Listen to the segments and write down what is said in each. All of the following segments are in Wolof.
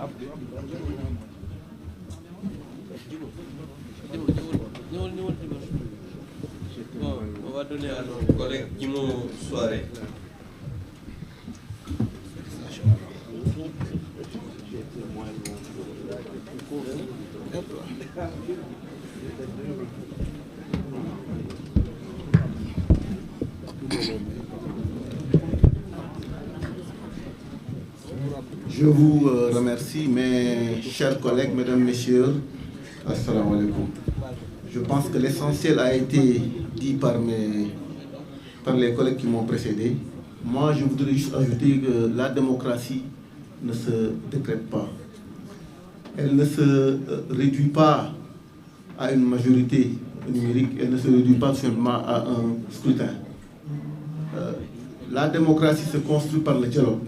Bon, on va donner à nos collègues qui m'ont soiré. Je vous remercie, mes chers collègues, mesdames, messieurs. Assalamu alaikum. Je pense que l'essentiel a été dit par les collègues qui m'ont précédé. Moi, je voudrais juste ajouter que la démocratie ne se décrète pas. Elle ne se réduit pas à une majorité numérique, elle ne se réduit pas seulement à un scrutin. La démocratie se construit par le dialogue,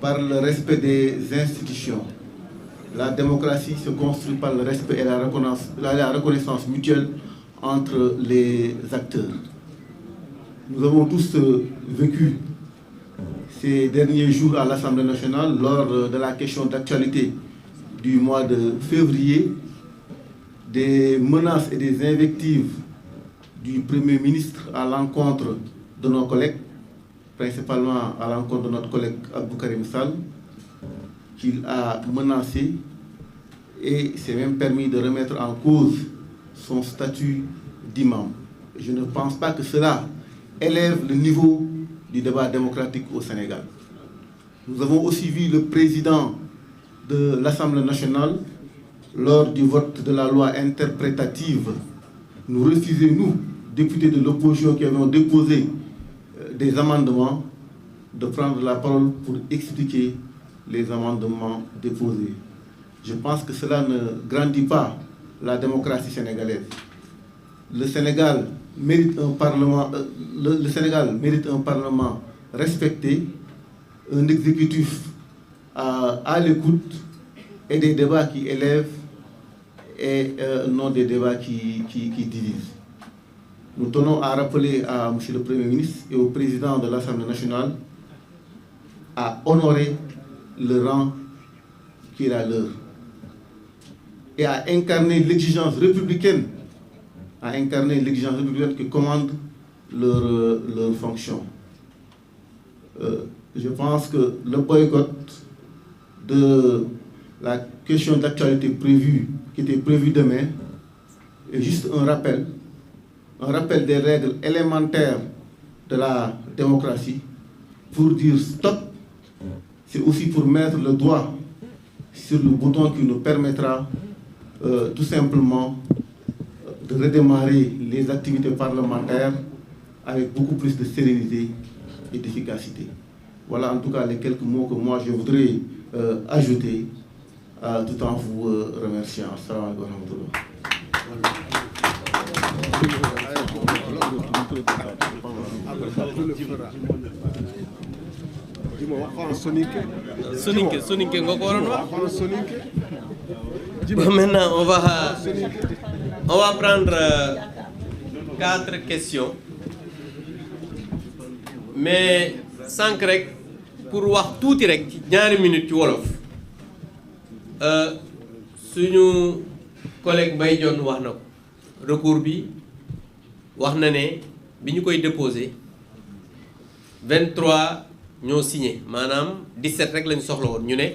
par le respect des institutions. La démocratie se construit par le respect et la reconnaissance mutuelle entre les acteurs. Nous avons tous vécu ces derniers jours à l'Assemblée nationale lors de la question d'actualité du mois de février, des menaces et des invectives du Premier ministre à l'encontre de nos collègues, principalement à l'encontre de notre collègue Abdou Karim Sall, qu'il a menacé et s'est même permis de remettre en cause son statut d'imam. Je ne pense pas que cela élève le niveau du débat démocratique au Sénégal. Nous avons aussi vu le président de l'Assemblée nationale, lors du vote de la loi interprétative, nous refuser, nous, députés de l'opposition qui avons déposé des amendements, de prendre la parole pour expliquer les amendements déposés. Je pense que cela ne grandit pas la démocratie sénégalaise. Le Sénégal mérite un parlement, le Sénégal mérite un parlement respecté, un exécutif à l'écoute et des débats qui élèvent et non des débats qui divisent. Nous tenons à rappeler à M. le Premier ministre et au président de l'Assemblée nationale à honorer le rang qui est à leur et à incarner l'exigence républicaine, qui commande leur fonction. Je pense que le boycott de la question d'actualité qui était prévue demain, est juste un rappel des règles élémentaires de la démocratie pour dire stop. C'est aussi pour mettre le doigt sur le bouton qui nous permettra tout simplement de redémarrer les activités parlementaires avec beaucoup plus de sérénité et d'efficacité. Voilà en tout cas les quelques mots que moi je voudrais ajouter tout en vous remerciant. Assalamu alaikum wa Maintenant, on va prendre 4 questions. Mais sans rek pour wax tuuti rek ci ñaari minutes ci wolof. Suñu collègue Mbaye Dione wax na ko recours bi wax na ne bi ñu koy déposé 23 ñoo signé maanaam 17 rek lañ soxla woon ñu ne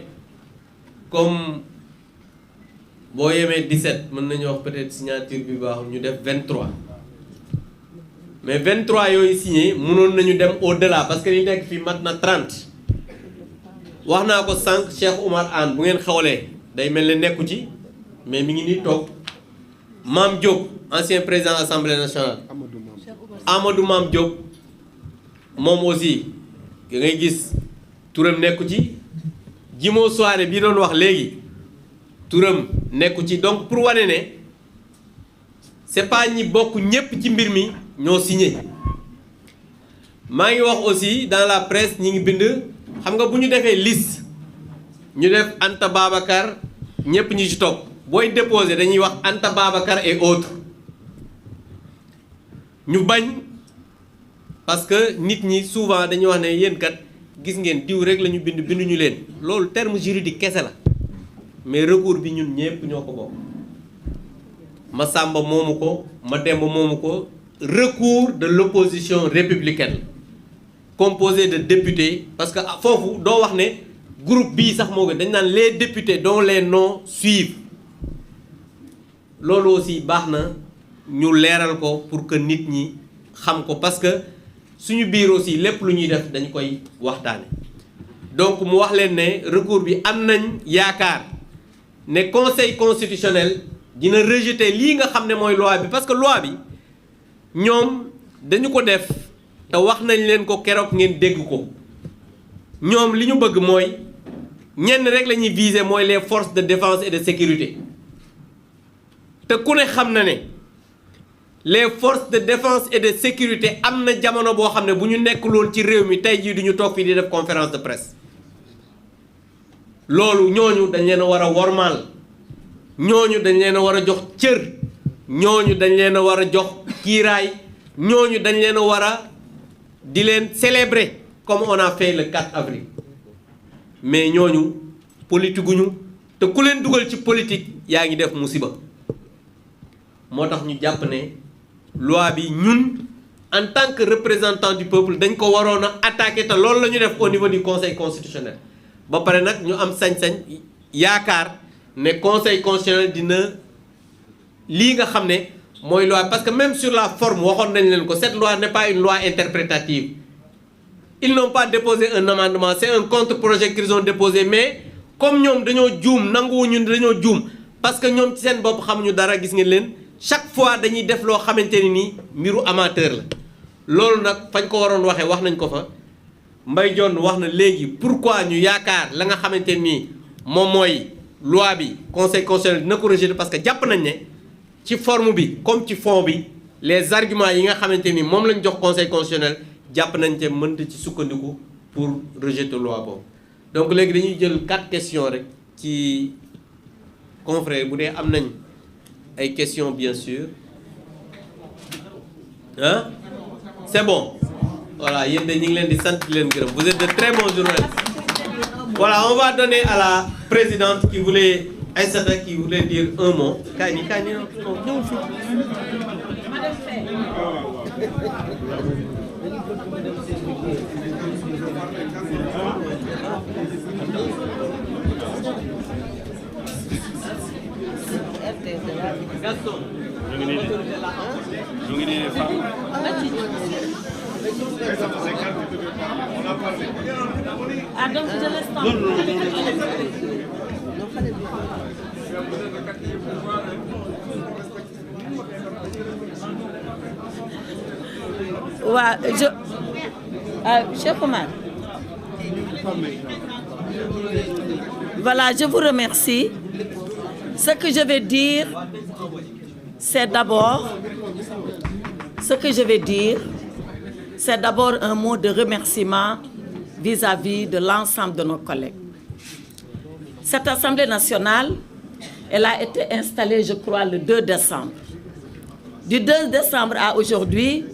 comme boo yemee 17 mën nañu wax peut-être signature bi baaxul ñu def 23 mais 23 yooyu signé mënoon nañu dem au-delà parce que li nekk fii mat na 30 wax naa ko sànq Cheikh Oumar Anne bu ngeen xawlee day mel ne nekku ci mais mi ngi nii toog Mame Diop ancien président assemblée nationale Amadou Mame Diop moom aussi da ngay gis turam nekku ci Jimo Soare bi doon wax léegi turam nekku ci donc pour wane ne c'est pas ñi bokk ñépp ci mbir mi ñoo signé maa ngi wax aussi dans la presse ñi ngi bind xam nga bu ñu defee liste ñu def Anta Babacar ñépp ñi ci topp booy déposé dañuy wax Anta Babacar et autres ñu bañ parce que nit ñi souvent dañuy wax ne yéen kat gis ngeen diw rek la ñu binduñu leen loolu terme juridique kese la mais recours bi ñun ñëpp ñoo ko bokk ma Samba moomu ko ma Demba moomu ko recours de l'opposition républicaine composé de députés parce que foofu doo wax ne groupe bii sax moo gën dañ naan les députés dont les noms suivent loolu aussi baax na ñu leeral ko pour que nit ñi xam ko parce que suñu biir aussi lépp lu ñuy def dañ koy waxtaane donc mu wax leen ne recours bi am nañ yaakaar ne conseil constitutionnel dina rejeter lii nga xam ne mooy loi bi parce que loi bi ñoom dañu ko def te wax nañ leen ko keroog ngeen dégg ko ñoom li ñu bëgg mooy ñenn rek la ñuy viser mooy les forces de défense et de sécurité te ku ne xam na ne les forces de défense et de sécurité am na jamono boo xam ne bu ñu nekk lool ci réew mi tey jii du ñu toog fii di def conférence de presse loolu ñooñu dañ leen a war a wormaal ñooñu dañ leen a war a jox cër ñooñu dañ leen a war a jox kiiraay ñooñu dañ leen a war a di leen célébrer comme on a fait le 4 avril mais ñooñu politique guñu te ku leen dugal ci politique yaa ngi def musiba moo tax ñu jàpp ne loi bi ñun en tant que représentant du peuple dañ ko waroon a attaquer te loolu la ñu def au niveau du conseil constitutionnel ba pare nag ñu am sañ-sañ yaakaar ne conseil constitutionnel dina lii nga xam ne mooy loi parce que même sur la forme waxoon nañ leen ko cette loi n'est pas une loi interprétative ils n'ont pas déposé un amendement c'est un contre-projet qu'ils ont déposé mais comme ñoom dañoo juum nanguwuñu dañoo juum parce que ñoom ci seen bopp xamuñu dara gis ngeen leen chaque fois dañuy def loo xamante ni nii mbiru amateur la loolu nag fañ ko waroon waxee wax nañ ko fa Mbaye Dione wax na léegi pourquoi ñu yaakaar la nga xamante nii moom mooy loi bi conseil constitutionnel dina ko rejeter parce que jàpp nañ ne ci forme bi comme ci fond bi les arguments yi nga xamante ni moom lañ jox conseil constitutionnel jàpp nañ te mënta ci sukkandiku pour rejeter loi boobu donc léegi dañuy jël 4 questions rek ci confrère bu dee am nañ ay questions bien sûr hein c'est bon voilà yéen de ñu ngi leen di sant di leen gërëm vous êtes de très bons journalistes voilà on va donner à la présidente qui voulait Aïssata qui voulait dire un mot kaay ni ñëwul fii Gaston ñu ngi nii Fapal. Ah donc je laisse Cheikh Oumar. Voilà, je vous remercie. Ce que je vais dire, c'est d'abord un mot de remerciement vis-à-vis de l'ensemble de nos collègues. Cette Assemblée nationale, elle a été installée, je crois, le 2 décembre. Du 2 décembre à aujourd'hui,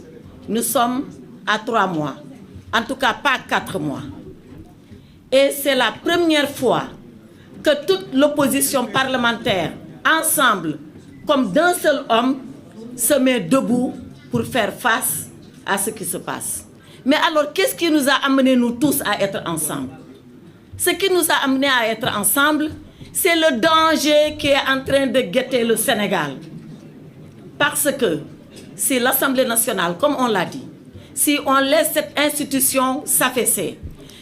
nous sommes à 3 mois. En tout cas, pas 4 mois. Et c'est la première fois que toute l'opposition parlementaire, ensemble, comme d'un seul homme, se met debout pour faire face à ce qui se passe. Mais alors, qu'est-ce qui nous a amenés, nous tous, à être ensemble? Ce qui nous a amenés à être ensemble, c'est le danger qui est en train de guetter le Sénégal. Parce que si l'Assemblée nationale, comme on l'a dit, si on laisse cette institution s'affaisser,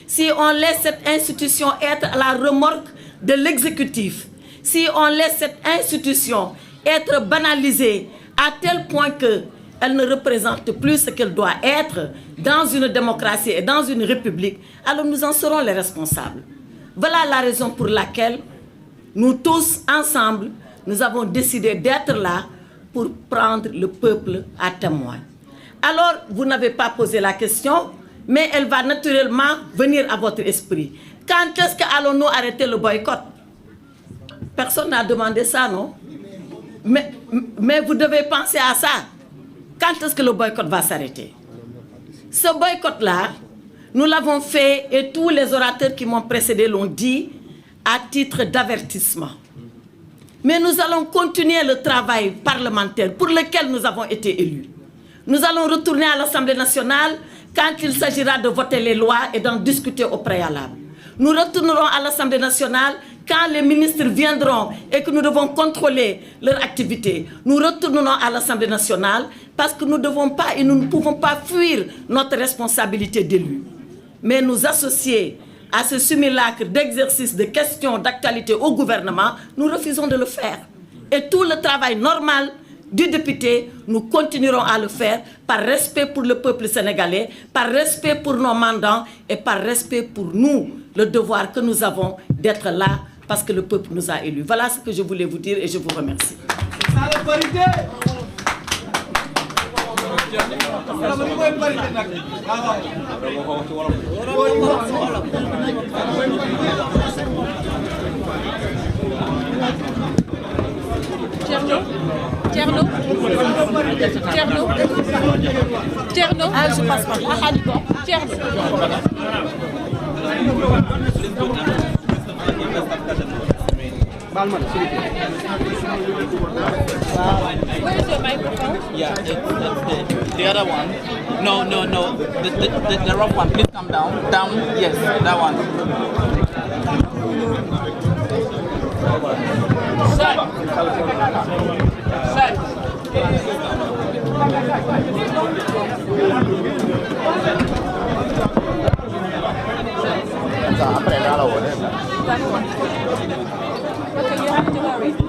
si on laisse cette institution être à la remorque de l'exécutif, si on laisse cette institution être banalisée à tel point qu'elle ne représente plus ce qu'elle doit être dans une démocratie et dans une république, alors nous en serons les responsables. Voilà la raison pour laquelle nous tous ensemble, nous avons décidé d'être là pour prendre le peuple à témoin. Alors, vous n'avez pas posé la question, mais elle va naturellement venir à votre esprit. Quand est-ce qu'allons-nous arrêter le boycott? Personne n'a demandé ça, non? Mais vous devez penser à ça. Quand est-ce que le boycott va s'arrêter? Ce boycott-là, Nous l'avons fait, et tous les orateurs qui m'ont précédé l'ont dit, à titre d'avertissement. Mais nous allons continuer le travail parlementaire pour lequel nous avons été élus. Nous allons retourner à l'Assemblée nationale quand il s'agira de voter les lois et d'en discuter au préalable. Nous retournerons à l'Assemblée nationale quand les ministres viendront et que nous devons contrôler leur activité. Nous retournerons à l'Assemblée nationale parce que nous ne devons pas et nous ne pouvons pas fuir notre responsabilité d'élus. Mais nous associer à ce simulacre d'exercice de questions d'actualité au gouvernement, nous refusons de le faire. Et tout le travail normal du député, nous continuerons à le faire par respect pour le peuple sénégalais, par respect pour nos mandants et par respect pour nous, le devoir que nous avons d'être là parce que le peuple nous a élus. Voilà ce que je voulais vous dire et je vous remercie. Thierno. Ah, je passe par là. Thierno. Where is your microphone? Yeah, the other one. No. The rough one. Please come down. Down. Yes, that one. Set. Okay, you have to worry.